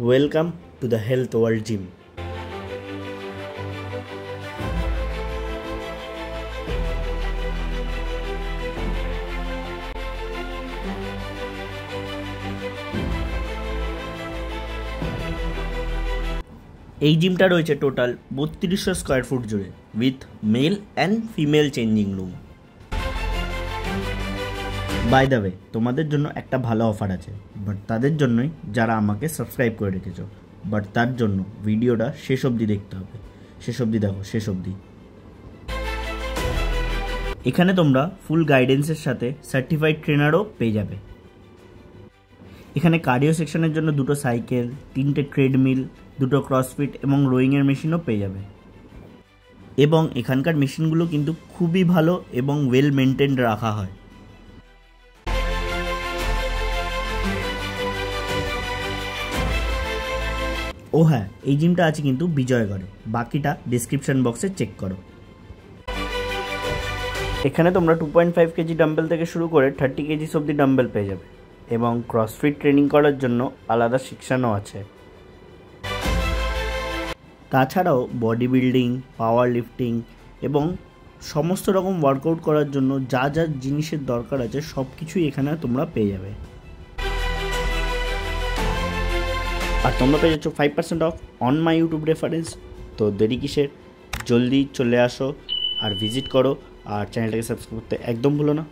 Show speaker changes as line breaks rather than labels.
Welcome to the Health World gym. এই জিমটা রয়েছে টোটাল 3200 স্কোয়ার ফুট জুড়ে with male and female changing room. By the way, তোমাদের জন্য একটা ভালো অফার আছে, বাট তাদের জন্যই যারা আমাকে সাবস্ক্রাইব করে রেখেছো। বাট তার জন্য ভিডিওটা শেষ অবধি দেখতে হবে। শেষ অবধি দেখো, শেষ অবধি। এখানে তোমরা ফুল গাইডেন্সের সাথে সার্টিফাইড ট্রেনারও পেয়ে যাবে। এখানে কার্ডিও সেকশনের জন্য 2টো সাইকেল, 3টে ট্রেডমিল, 2টো ক্রসফিট এবং রোয়িংয়ের মেশিনও পেয়ে যাবে। এবং এখানকার মেশিনগুলো কিন্তু খুবই ভালো এবং ওয়েল মেনটেন্ড রাখা হয়। ও হ্যাঁ, এই জিমটা আছে কিন্তু বিজয়গড়ে, বাকিটা ডিসক্রিপশন বক্সে চেক করো। এখানে তোমরা 2.5 কেজি ডাম্বেল থেকে শুরু করে 30 কেজি অবধি ডাম্বেল পেয়ে যাবে এবং ক্রসফিট ট্রেনিং করার জন্য আলাদা সেকশনও আছে। তাছাড়াও বডি বিল্ডিং, পাওয়ার লিফটিং এবং সমস্ত রকম ওয়ার্কআউট করার জন্য যা যা জিনিসের দরকার আছে সব কিছুই এখানে তোমরা পেয়ে যাবে। আর তোমরা পেয়ে যাচ্ছ 5% of on my YouTube reference. তো দেরি কিসের, জলদি চলে আসো আর ভিজিট করো, আর চ্যানেলটাকে সাবস্ক্রাইব করতে একদম ভুলো না।